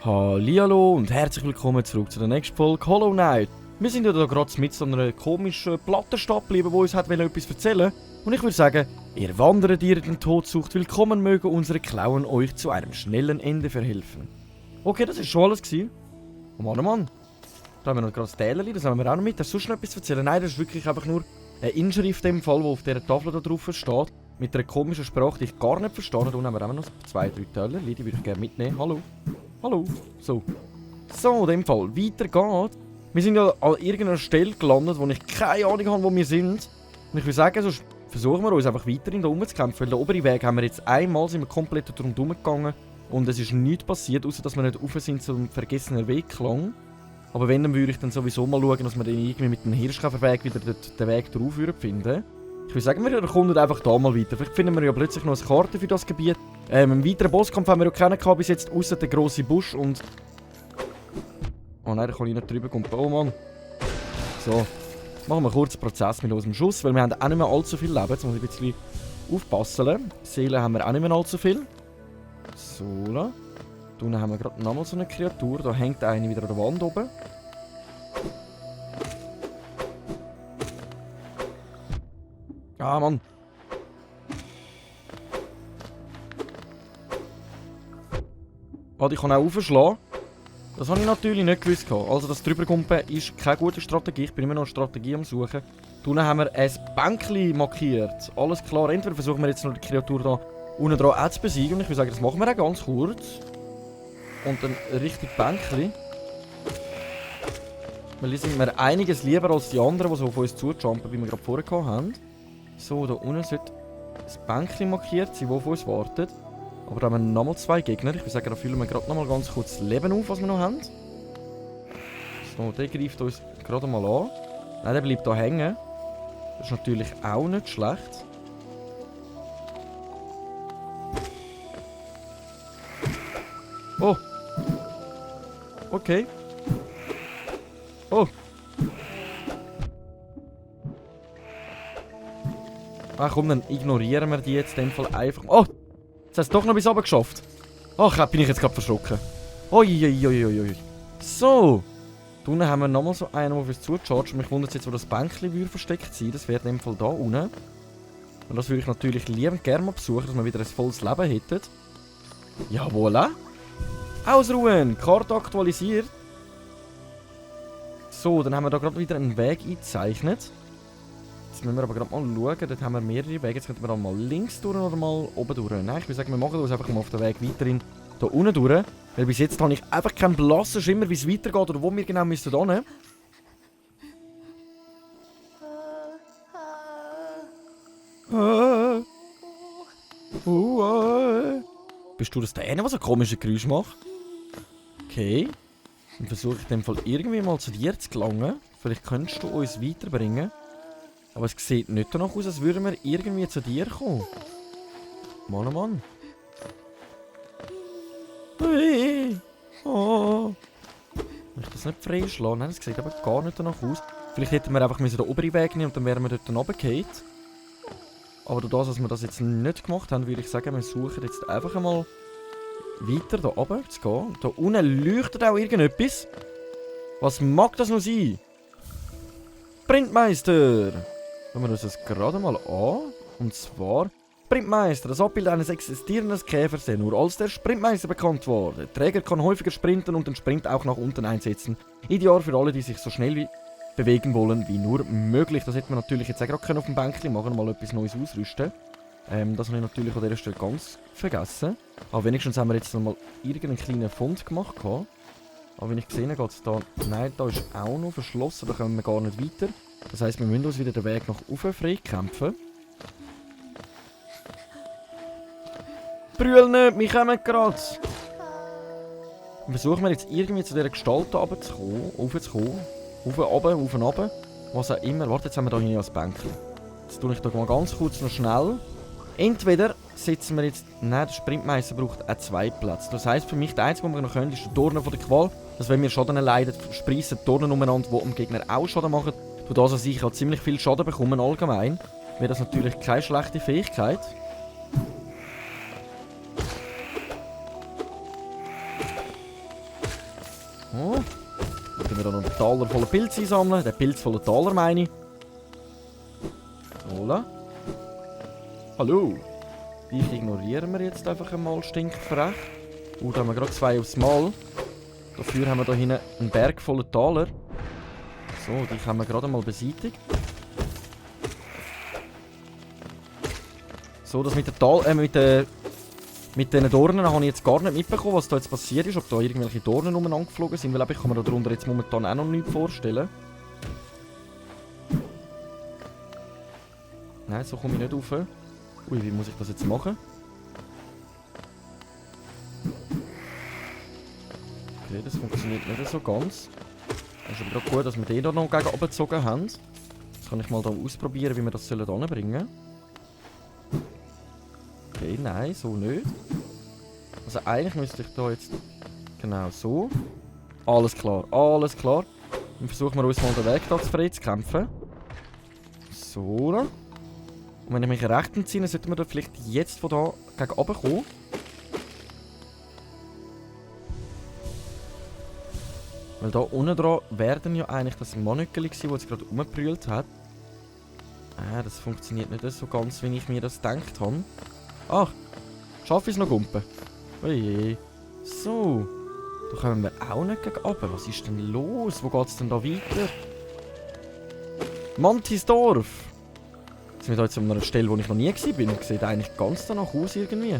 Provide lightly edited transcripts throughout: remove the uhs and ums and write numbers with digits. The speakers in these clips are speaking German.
Hallihallo und herzlich willkommen zurück zu der nächsten Folge Hollow Knight. Wir sind ja da gerade mit so einer komischen Plattenstadt geblieben, die uns etwas erzählen wollte. Und ich würde sagen, ihr wandert, ihr den Tod sucht, willkommen mögen unsere Klauen euch zu einem schnellen Ende verhelfen. Okay, das war schon alles gewesen. Oh Mann, oh Mann. Da haben wir noch gerade das Tälerli, das haben wir auch noch mit. Hast du sonst noch etwas zu erzählen? Nein, das ist wirklich einfach nur eine Inschrift in dem Fall, die auf dieser Tafel da drauf steht. Mit einer komischen Sprache, die ich gar nicht verstehe. Da unten haben wir auch noch 2-3 Tälerli, die würde ich gerne mitnehmen. Hallo. Hallo. So. So, in dem Fall. Weiter geht's. Wir sind ja an irgendeiner Stelle gelandet, wo ich keine Ahnung habe, wo wir sind. Und ich würde sagen, sonst versuchen wir uns einfach weiterhin da rumzukämpfen. Weil den oberen Weg haben wir jetzt einmal sind wir komplett rundherum gegangen. Und es ist nichts passiert, außer dass wir nicht rauf sind zum vergessenen Wegklang. Aber wenn, dann würde ich dann sowieso mal schauen, dass wir dann irgendwie mit dem Hirschkäferweg wieder den Weg drauf finden. Ich würde sagen, wir erkunden einfach da mal weiter. Vielleicht finden wir ja plötzlich noch eine Karte für das Gebiet. Einen weiteren Bosskampf haben wir ja keinen bis jetzt, außer der grosse Busch und... Oh nein, da kann ich nicht drüber kommen. Oh Mann. So. Machen wir kurz einen Prozess mit unserem Schuss, weil wir haben auch nicht mehr allzu viel Leben. Jetzt muss ich ein bisschen aufpassen. Seelen haben wir auch nicht mehr allzu viel. So. Da unten haben wir gerade nochmal so eine Kreatur. Da hängt eine wieder an der Wand oben. Ah, Mann. Warte, ich kann auch aufschlagen. Das habe ich natürlich nicht gewusst. Also das Drüberkumpen ist keine gute Strategie. Ich bin immer noch eine Strategie am Suchen. Hier haben wir ein Bänkchen markiert. Alles klar. Entweder versuchen wir jetzt noch die Kreatur da unten dran auch zu besiegen. Und ich würde sagen, das machen wir auch ganz kurz. Und dann richtig Bänkchen. Weil die sind mir einiges lieber als die anderen, die so auf uns zujumpen, wie wir gerade vorher haben. So, da unten sollte ein Bänkchen markiert sein, das auf uns wartet. Aber da haben wir nochmal 2 Gegner. Ich würde sagen, da füllen wir gerade nochmal ganz kurz das Leben auf, was wir noch haben. So, der greift uns gerade mal an. Nein, der bleibt da hängen. Das ist natürlich auch nicht schlecht. Oh! Okay. Oh! Ach komm, dann ignorieren wir die jetzt in dem Fall einfach. Oh! Jetzt hat es doch noch bis oben geschafft. Ach, bin ich jetzt gerade verschrocken. Uiuiuiui. So. Da unten haben wir nochmal so einen, der auf uns zuchargt. Mich wundert jetzt, wo das Bänkchen versteckt sein. Das wäre in dem Fall da unten. Und das würde ich natürlich liebend gerne mal besuchen, dass wir wieder ein volles Leben hätten. Jawohl. Ausruhen. Karte aktualisiert. So, dann haben wir da gerade wieder einen Weg eingezeichnet. Jetzt müssen wir aber gerade mal schauen, dort haben wir mehrere Wege. Jetzt könnten wir dann mal links durch oder mal oben durch. Nein, ich würde sagen, wir machen uns einfach mal auf den Weg weiterhin hier unten durch. Weil bis jetzt habe ich einfach keinen blassen Schimmer, wie es weitergeht oder wo wir genau müssen hin. Bist du das der eine, der so komische Geräusche macht? Okay. Dann versuche ich in dem Fall irgendwie mal zu dir zu gelangen. Vielleicht könntest du uns weiterbringen. Aber es sieht nicht danach aus, als würden wir irgendwie zu dir kommen. Mann, oh Mann. Ui. Oh. Kann ich das nicht freischlagen? Nein, das sieht aber gar nicht danach aus. Vielleicht hätten wir einfach den oberen Weg nehmen und dann wären wir dort runtergefallen. Aber durch das, dass wir das jetzt nicht gemacht haben, würde ich sagen, wir suchen jetzt einfach einmal weiter da oben zu gehen. Da unten leuchtet auch irgendetwas. Was mag das noch sein? Sprintmeister! Schauen wir uns das gerade mal an. Und zwar... Sprintmeister, das Abbild eines existierenden Käfers, der nur als der Sprintmeister bekannt war. Der Träger kann häufiger sprinten und den Sprint auch nach unten einsetzen. Ideal für alle, die sich so schnell bewegen wollen wie nur möglich. Das hätte man natürlich jetzt auch gerade auf dem Bänkchen machen, mal etwas Neues ausrüsten. Das habe ich natürlich an dieser Stelle ganz vergessen. Aber wenigstens haben wir jetzt noch mal irgendeinen kleinen Fund gemacht. Aber wenn ich gesehen habe, geht es da... Nein, da ist auch noch verschlossen, da kommen wir gar nicht weiter. Das heisst, wir müssen uns wieder den Weg nach oben frei kämpfen. Brüll nicht, wir kommen gerade! Versuchen wir jetzt irgendwie zu dieser Gestalt runterzukommen, raufzukommen. Rauf, runter, was auch immer. Warte, jetzt haben wir hier ein Bänkchen. Jetzt tue ich da mal ganz kurz noch schnell. Entweder setzen wir jetzt... Nein, der Sprintmeister braucht auch 2 Plätze. Das heisst für mich, der einzige, was wir noch können, ist der Turner von der Qual. Dass wenn wir Schaden erleiden, sprießen die Turner umeinander, die dem Gegner auch Schaden machen. Von das an ich habe ziemlich viel Schaden bekommen allgemein. Wäre das natürlich keine schlechte Fähigkeit. Oh. Dann können wir da noch einen Taler voller Pilze einsammeln. Den Pilz voller Taler meine ich. Hola. Hallo. Die ignorieren wir jetzt einfach einmal stinkfrech. Da haben wir gerade 2 aufs Mal. Dafür haben wir da hinten einen Berg voller Taler. So, die haben wir gerade mal beseitigt. So, das mit den Dornen habe ich jetzt gar nicht mitbekommen, was da jetzt passiert ist. Ob da irgendwelche Dornen umeinander geflogen sind. Weil ich kann mir darunter jetzt momentan auch noch nichts vorstellen. Nein, so komme ich nicht rauf. Ui, wie muss ich das jetzt machen? Okay, das funktioniert nicht so ganz. Es ist aber gerade gut, dass wir den da noch gegen oben gezogen haben. Jetzt kann ich mal da ausprobieren, wie wir das anbringen sollen. Okay, nein, so nicht. Also eigentlich müsste ich da jetzt... Genau so. Alles klar, alles klar. Dann versuchen wir uns mal den Weg da frei zu kämpfen. So. Und wenn ich mich recht entziehe, dann sollten wir da vielleicht jetzt von da gegen oben kommen. Weil da unten dran werden ja eigentlich das Mannöckeli gewesen, das jetzt gerade rumgebrüllt hat. Das funktioniert nicht so ganz, wie ich mir das gedacht habe. Ach, schaffe ich es noch, Gumpen? Oje. So. Da kommen wir auch nicht gegen oben. Was ist denn los? Wo geht es denn da weiter? Mantisdorf! Jetzt sind wir jetzt an einer Stelle, wo ich noch nie war. Sieht eigentlich ganz danach aus irgendwie.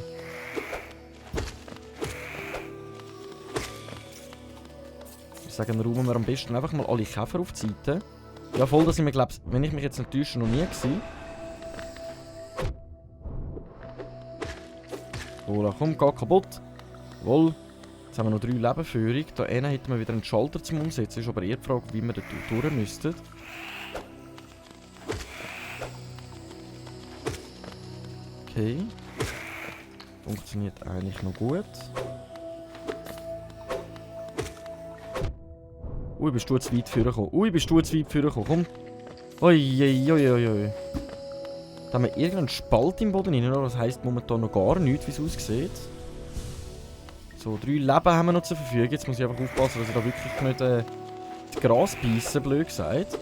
Ich sage, dann räumen wir am besten einfach mal alle Käfer auf die Seite. Ja, voll, dass ich mir glaube, wenn ich mich jetzt nicht täusche, noch nie war. So, komm, geh kaputt. Jawohl. Jetzt haben wir noch 3 Lebenführung. Da hinten hätten wir wieder einen Schalter zum Umsetzen. Ist aber eher die Frage, wie wir da durch müssten. Okay. Funktioniert eigentlich noch gut. Ui, bist du zu weit vorgekommen. Komm. Ui. Da haben wir irgendeinen Spalt im Boden rein. Das heisst momentan noch gar nichts, wie es aussieht. So, 3 Leben haben wir noch zur Verfügung. Jetzt muss ich einfach aufpassen, dass ich da wirklich nicht das Gras beiße, blöd gesagt.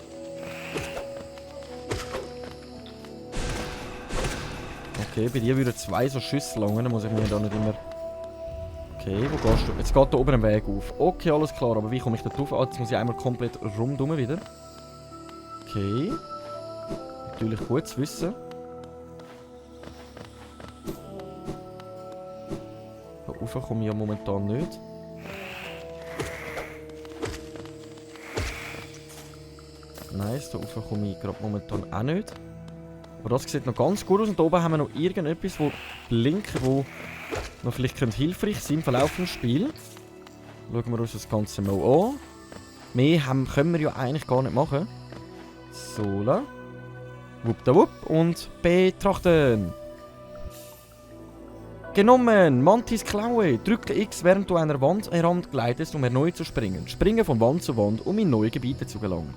Okay, bei dir würden 2 so Schüsse langen. Dann muss ich mir da nicht immer... Okay, wo gehst du? Jetzt geht da oben ein Weg auf. Okay, alles klar. Aber wie komme ich da drauf? Ah, jetzt muss ich einmal komplett rundum wieder. Okay. Natürlich gut zu wissen. Da rauf komme ich ja momentan nicht. Nice, da rauf komme ich gerade momentan auch nicht. Aber das sieht noch ganz gut aus. Und da oben haben wir noch irgendetwas, wo blinkt, wo noch vielleicht hilfreich sein im Verlauf des Spiels. Schauen wir uns das Ganze mal an. Mehr können wir ja eigentlich gar nicht machen. So, wupp und betrachten. Genommen, Mantis Klaue. Drücke X, während du einer Wand herangleitest, um erneut zu springen. Springe von Wand zu Wand, um in neue Gebiete zu gelangen.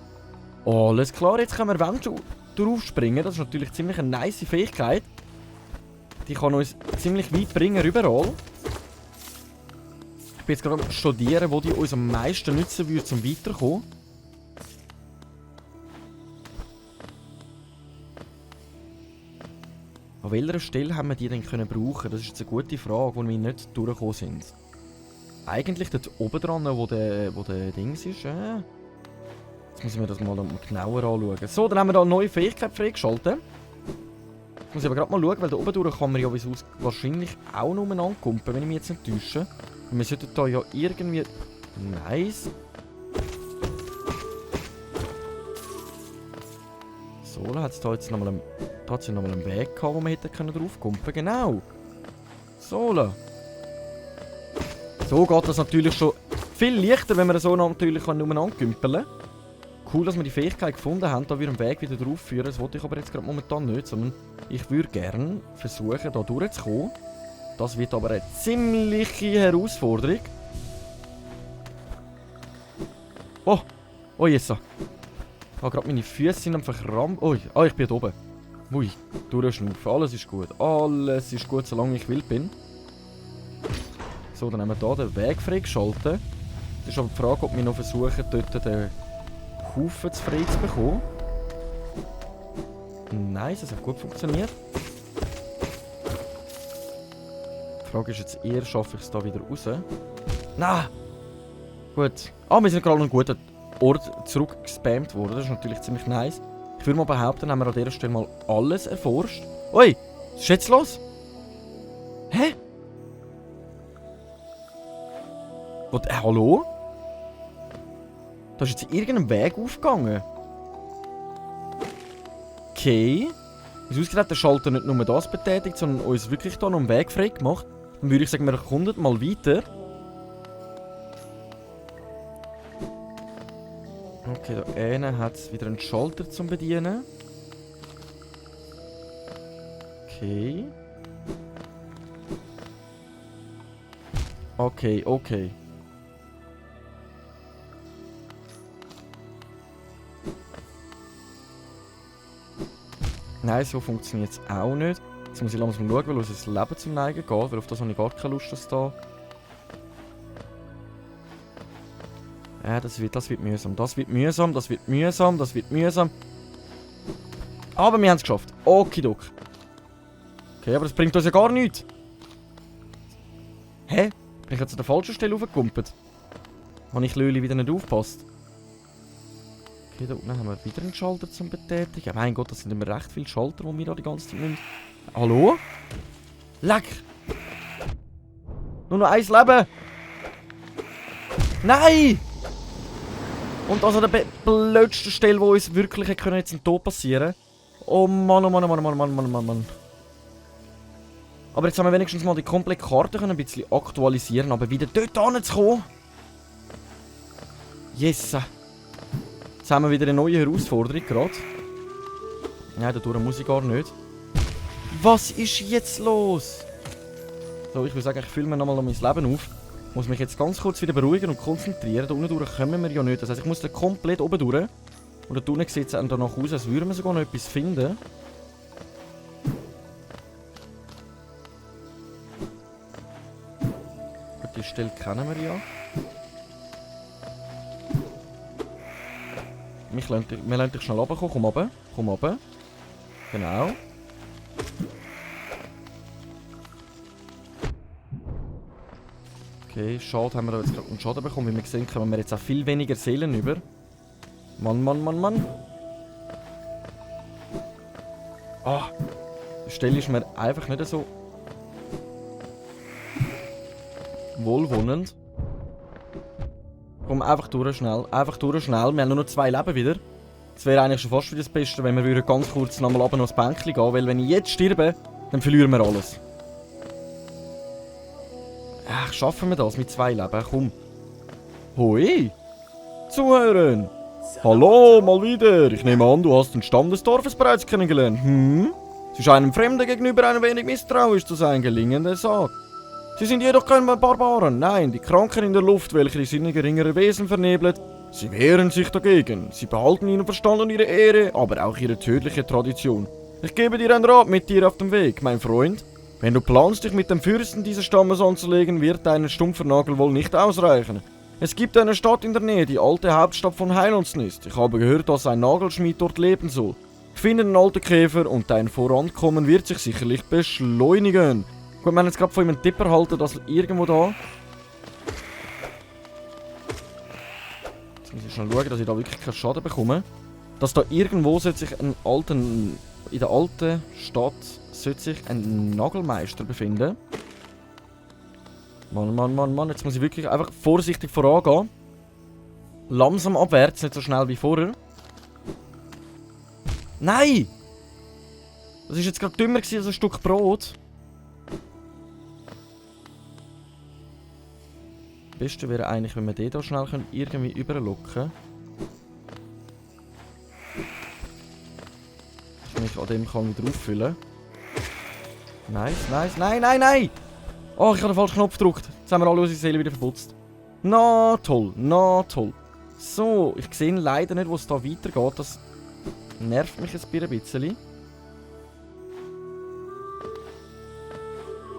Alles klar, jetzt können wir Wände drauf springen. Das ist natürlich ziemlich eine nice Fähigkeit. Die kann uns ziemlich weit bringen, überall. Ich bin jetzt gerade am studieren, wo die uns am meisten nützen würde, um weiterzukommen. An welcher Stelle haben wir die denn brauchen? Das ist jetzt eine gute Frage, wo wir nicht durchgekommen sind. Eigentlich dort oben dran, wo der Dings ist. Jetzt muss ich mir das mal genauer anschauen. So, dann haben wir da eine neue Fähigkeit freigeschaltet. Jetzt muss ich aber gerade mal schauen, weil da oben durch kann man ja wahrscheinlich auch noch ankumpen, wenn ich mich jetzt nicht täusche. Und wir sollten da ja irgendwie... Nice. So, da hat es da jetzt nochmal einen Weg gehabt, wo man hätte draufkumpen können. Genau. So. So geht das natürlich schon viel leichter, wenn man so natürlich umeinander kümpeln kann. Cool, dass wir die Fähigkeit gefunden haben, da wir einen Weg wieder drauf führen. Das wollte ich aber jetzt gerade momentan nicht, sondern ich würde gerne versuchen, da durchzukommen. Das wird aber eine ziemliche Herausforderung. Oh, yes. habe gerade meine Füße sind am verkrampfen. Ui, ah, ich bin hier oben. Ui, durchschnaufen. Alles ist gut. Alles ist gut, solange ich wild bin. So, dann haben wir hier den Weg freigeschaltet. Es ist aber die Frage, ob wir noch versuchen, dort den Haufen frei zu bekommen. Nice, das hat gut funktioniert. Die Frage ist jetzt eher, schaffe ich es da wieder raus? Nein! Gut. Ah, wir sind gerade an einen guten Ort zurückgespammt worden. Das ist natürlich ziemlich nice. Ich würde mal behaupten, haben wir an dieser Stelle mal alles erforscht. Ui! Was ist jetzt los? Hä? Hallo? Da ist jetzt irgendein Weg aufgegangen. Okay. Wie ausgesehen hat der Schalter nicht nur das betätigt, sondern uns wirklich da noch einen Weg frei gemacht. Dann würde ich sagen, wir erkunden mal weiter. Okay, da hinten hat es wieder einen Schalter zum Bedienen. Okay. Okay. Nein, so funktioniert es auch nicht. Jetzt muss ich langsam schauen, weil unser Leben zum Neigen geht, weil auf das habe ich gar keine Lust, dass da... Ja, das wird mühsam. Das wird mühsam. Aber wir haben es geschafft. Okidok. Okay, aber das bringt uns ja gar nichts. Hä? Bin ich jetzt an der falschen Stelle aufgekumpelt? Habe ich Löli wieder nicht aufgepasst? Okay, da unten haben wir wieder einen Schalter zum Betätigen. Ja, mein Gott, das sind immer recht viele Schalter, die wir da die ganze Zeit müssen. Hallo? Leck! Nur noch ein Leben! Nein! Und also an der blödsten Stelle, wo uns wirklich jetzt ein Tod passieren. Oh Mann. Aber jetzt haben wir wenigstens mal die komplette Karte ein bisschen aktualisieren, aber wieder dort hinzukommen. Yes! Jetzt haben wir wieder eine neue Herausforderung gerade. Nein, dadurch muss ich gar nicht. Was ist jetzt los? So, ich würde sagen, ich fülle mir nochmal mein Leben auf. Ich muss mich jetzt ganz kurz wieder beruhigen und konzentrieren. Da unten durch kommen wir ja nicht. Das heisst, ich muss da komplett oben durch. Und da unten sieht es dann danach aus, als würden wir sogar noch etwas finden. Gut, die Stelle kennen wir ja. Wir lassen dich schnell runterkommen. Komm runter. Genau. Okay, schade, haben wir da jetzt gerade einen Schaden bekommen. Wie wir sehen, kommen wir jetzt auch viel weniger Seelen über. Mann. Ah, die Stelle ist mir einfach nicht so wohlwollend. Komm, einfach durch schnell. Wir haben nur noch 2 Leben wieder. Das wäre eigentlich schon fast wieder das Beste, wenn wir ganz kurz nochmal runter noch ins Bänkchen gehen, weil wenn ich jetzt sterbe, dann verlieren wir alles. Ach, schaffen wir das mit 2 Leben? Komm. Hoi! Zuhören! Hallo, mal wieder! Ich nehme an, du hast den Stamm des Dorfes bereits kennengelernt. Es ist einem Fremden gegenüber ein wenig misstrauisch zu sein, gelingende Sache. Sie sind jedoch keine Barbaren, nein, die Kranken in der Luft, welche die Sinne geringerer Wesen vernebelt. Sie wehren sich dagegen. Sie behalten ihren Verstand und ihre Ehre, aber auch ihre tödliche Tradition. Ich gebe dir einen Rat mit dir auf dem Weg, mein Freund. Wenn du planst, dich mit dem Fürsten dieses Stammes anzulegen, wird dein stumpfer Nagel wohl nicht ausreichen. Es gibt eine Stadt in der Nähe, die alte Hauptstadt von Heilunsen ist. Ich habe gehört, dass ein Nagelschmied dort leben soll. Finde einen alten Käfer und dein Vorankommen wird sich sicherlich beschleunigen. Gut, wir haben jetzt gerade von ihm einen Tipp erhalten, dass irgendwo da... Jetzt muss ich schnell schauen, dass ich da wirklich keinen Schaden bekomme. Dass da irgendwo sollte sich in der alten Stadt sollte sich ein Nagelmeister befinden. Mann, jetzt muss ich wirklich einfach vorsichtig vorangehen. Langsam abwärts, nicht so schnell wie vorher. Nein! Das war jetzt gerade dümmer als ein Stück Brot. Das Beste wäre eigentlich, wenn wir den da schnell irgendwie überlocken. Dass ich mich an dem kann wieder auffüllen. Nice. Nein! Oh, ich habe den falschen Knopf gedrückt. Jetzt haben wir alle unsere Seele wieder verputzt. Na toll. So, ich sehe leider nicht, wo es da weitergeht. Das nervt mich ein bisschen.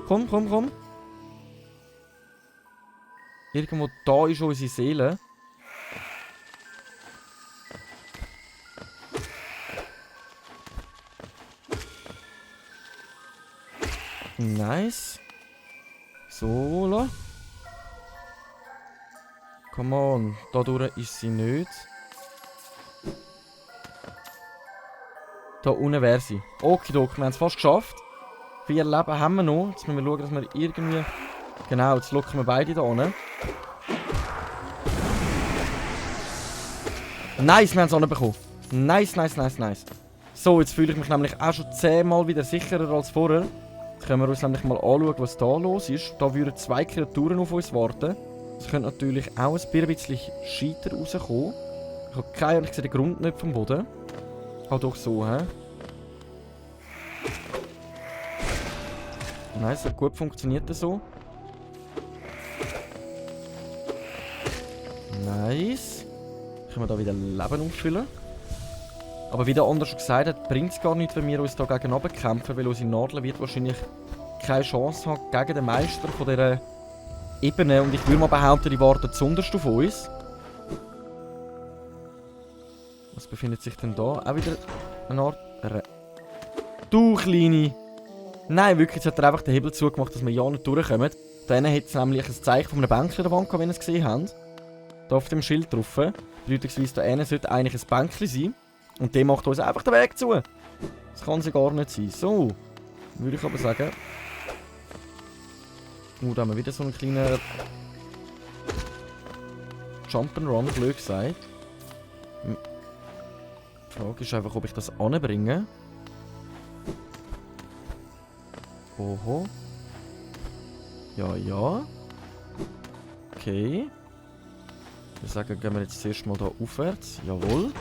Komm, komm, komm. Irgendwo da ist unsere Seele. Nice. So, la. Come on. Da durch ist sie nicht. Da unten wäre sie. Okidok, wir haben es fast geschafft. 4 Leben haben wir noch. Jetzt müssen wir schauen, dass wir irgendwie... Genau, jetzt locken wir beide da unten. Nice, wir haben es anbekommen. Nice, nice, nice, nice. So, jetzt fühle ich mich nämlich auch schon 10-mal wieder sicherer als vorher. Jetzt können wir uns nämlich mal anschauen, was da los ist. Da würden 2 Kreaturen auf uns warten. Es könnte natürlich auch ein bisschen Scheiter rauskommen. Ich habe keine Ahnung, ich sehe den Grund nicht vom Boden. Halt doch so, hä? Nice, hat gut funktioniert das so. Nice. Können wir da wieder Leben auffüllen. Aber wie der andere schon gesagt hat, bringt es gar nicht, wenn wir uns da gegen kämpfen, weil unsere Nadel wird wahrscheinlich keine Chance haben gegen den Meister von dieser Ebene. Und ich würde mal behaupten, die warten zuunterst auf uns. Was befindet sich denn da? Auch wieder eine Art... Du Kleine! Nein, wirklich, jetzt hat er einfach den Hebel zugemacht, dass wir ja nicht durchkommen. Da hinten hat es nämlich ein Zeichen von einem Bänkchen an der Wand gehabt, wenn ihr es gesehen habt. Da auf dem Schild drauf. Bedeutungsweise da hinten sollte eigentlich ein Bänkchen sein. Und der macht uns einfach den Weg zu. Das kann sie gar nicht sein. So, würde ich aber sagen. Da haben wir wieder so einen kleinen Jump'n'Run, blöd gesagt. Die Frage ist einfach, ob ich das anbringe. Oho. Ja, ja. Okay. Ich würde sagen, gehen wir jetzt zuerst mal da aufwärts. Jawohl.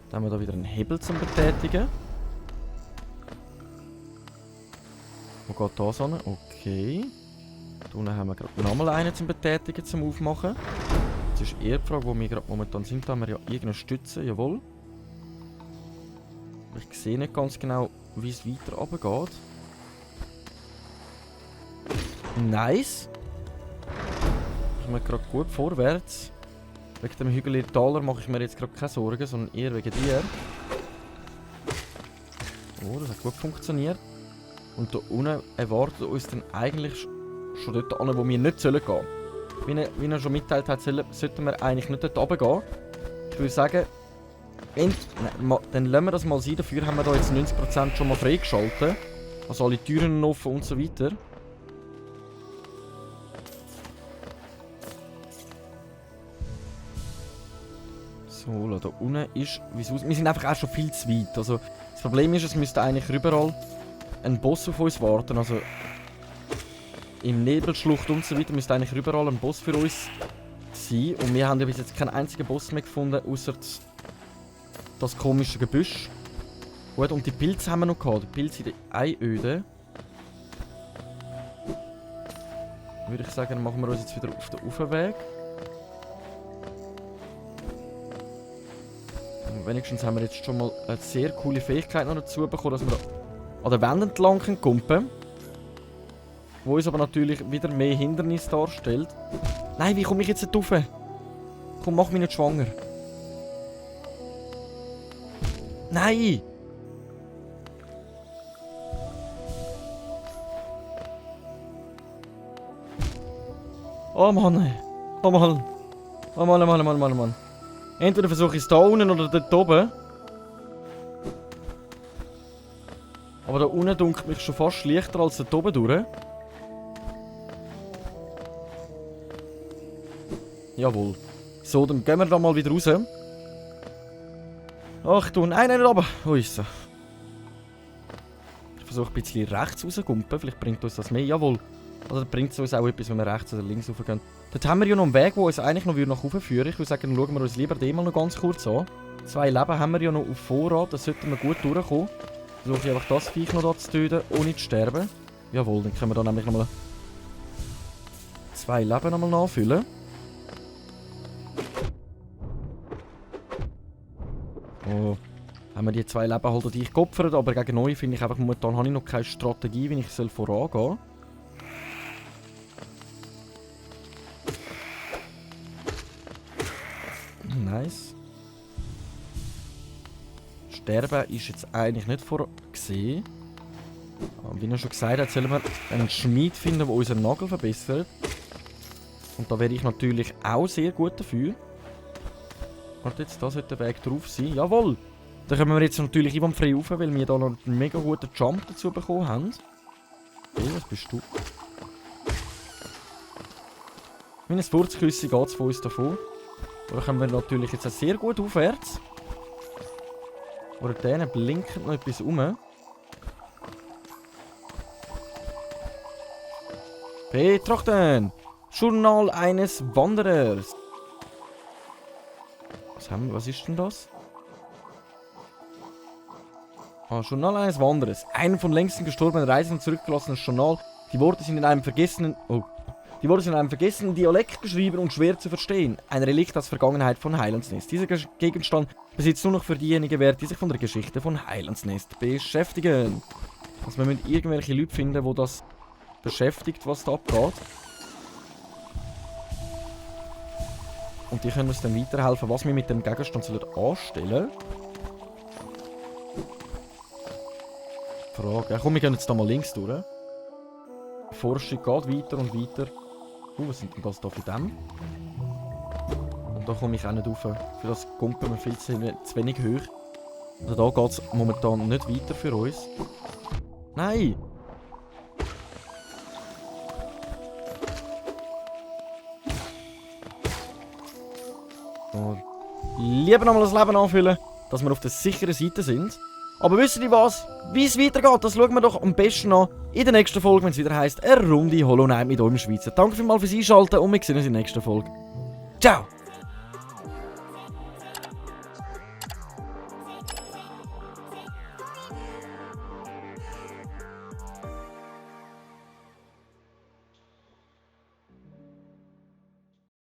Dann haben wir da wieder einen Hebel zum Betätigen. Wo geht das hin? Okay. Da unten haben wir gerade nochmal einen zum Betätigen, zum Aufmachen. Jetzt ist eher die Frage, wo wir gerade momentan sind. Da haben wir ja irgendeine Stütze. Jawohl. Ich sehe nicht ganz genau, wie es weiter runtergeht. Nice. Ich mache gerade gut vorwärts. Wegen dem Hügel Taler mache ich mir jetzt gerade keine Sorgen, sondern eher wegen dir. Oh, das hat gut funktioniert. Und da unten erwartet uns dann eigentlich schon dort an, wo wir nicht gehen sollen. Wie er schon mitteilt hat, sollten wir eigentlich nicht dort runtergehen. Ich würde sagen, dann lassen wir das mal sein. Dafür haben wir da jetzt 90% schon mal freigeschaltet. Also alle Türen offen und so weiter. So, da unten ist... Wir sind einfach auch schon viel zu weit. Also, das Problem ist, es müsste eigentlich überall ein Boss auf uns warten. Also im Nebelschlucht und so weiter müsste eigentlich überall ein Boss für uns sein. Und wir haben ja bis jetzt keinen einzigen Boss mehr gefunden, außer das komische Gebüsch. Gut, und die Pilze haben wir noch gehabt. Die Pilze in der Einöde. Würde ich sagen, dann machen wir uns jetzt wieder auf den Aufweg. Und wenigstens haben wir jetzt schon mal eine sehr coole Fähigkeit noch dazu bekommen, dass wir an der Wand entlang kumpen können. Wo uns aber natürlich wieder mehr Hindernis darstellt. Nein, wie komme ich jetzt nicht rauf? Komm, mach mich nicht schwanger. Nein! Oh Mann! Oh Mann! Oh Mann, Mann, Mann, Mann, Mann. Entweder versuche ich es da unten oder dort oben. Aber da unten dunkelt mich schon fast leichter als dort oben durch. Jawohl. So, dann gehen wir da mal wieder raus. Ach du, nein, nicht runter. Wo ist sie? Ich versuche ein bisschen rechts rauszukumpen. Vielleicht bringt uns das mehr. Jawohl. Also bringt es uns auch etwas, wenn wir rechts oder links raufgehen. Dort haben wir ja noch einen Weg, der uns eigentlich noch nach oben führen würde. Ich würde sagen, dann schauen wir uns lieber den mal noch ganz kurz an. 2 Leben haben wir ja noch auf Vorrat. Das sollten wir gut durchkommen. Versuche ich einfach das Viech noch da zu töten, ohne zu sterben. Jawohl, dann können wir da nämlich nochmal 2 Leben nochmal nachfüllen. So. Haben wir die 2 Leben halt die ich geopfert, aber gegen neu finde ich einfach momentan habe ich noch keine Strategie, wie ich soll vorangehen. Nice. Sterben ist jetzt eigentlich nicht vorgesehen. Aber wie er schon gesagt hat, sollen wir einen Schmied finden, der unseren Nagel verbessert. Und da wäre ich natürlich auch sehr gut dafür. Warte jetzt, da sollte der Weg drauf sein. Jawohl! Da kommen wir jetzt natürlich einwandfrei rauf, weil wir da noch einen mega guten Jump dazu bekommen haben. Okay, was bist du? Wie ein Furzküssi geht es von uns davon. Da kommen wir natürlich jetzt auch sehr gut aufwärts. Vor denen blinkt noch etwas rum. Betrachten! Journal eines Wanderers. Was ist denn das? Ah, Journal eines Wanderers. Ein von längsten gestorbenen Reisenden zurückgelassenes Journal. Die Worte sind in einem vergessenen Dialekt geschrieben und schwer zu verstehen. Ein Relikt aus Vergangenheit von Heilandsnest. Dieser Gegenstand besitzt nur noch für diejenigen Wert, die sich von der Geschichte von Heilandsnest beschäftigen. Also wir müssen irgendwelche Leute finden, die das beschäftigt, was da abgeht. Und die können uns dann weiterhelfen, was wir mit dem Gegenstand anstellen sollen. Frage. Ja, komm, wir gehen jetzt da mal links durch. Die Forschung geht weiter und weiter. Was sind denn das da für dem? Und da komme ich auch nicht rauf. Für das kommt man viel zu wenig hoch. Also da geht es momentan nicht weiter für uns. Nein! Und lieber nochmal das Leben anfüllen, dass wir auf der sicheren Seite sind. Aber wisst ihr was? Wie es weitergeht, das schauen wir doch am besten an in der nächsten Folge, wenn es wieder heisst, eine Runde Hollow Knight mit eurem Schweizer. Danke vielmals fürs Einschalten und wir sehen uns in der nächsten Folge. Ciao!